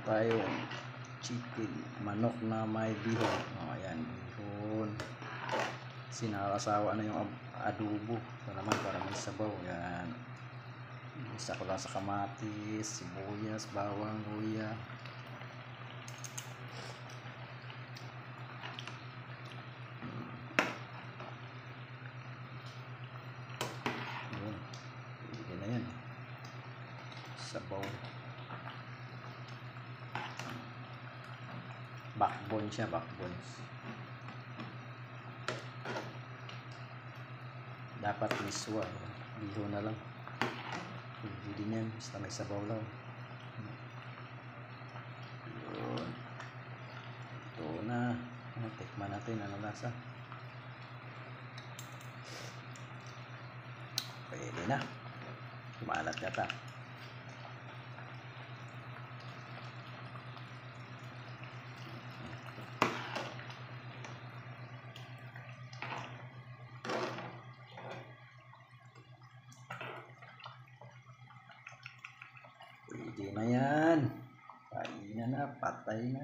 tayong chicken, manok na may bihon. Ayan, bihon. Sinakasawa na yung adobo. Ito naman para may sabaw. Ayan. Isa ko lang sa kamatis, sibuyas, bawang, luya. Pwede na yan. Sabaw. Backbone siya, backbone. Dapat miswa. Bihon na lang. Pwede din yan. Basta may sabaw lang. Yun. Ito na. Tikman natin. Ano lasa? Pwede na. Kumalat yata. Pwede na yan. Kainan na. Patay na.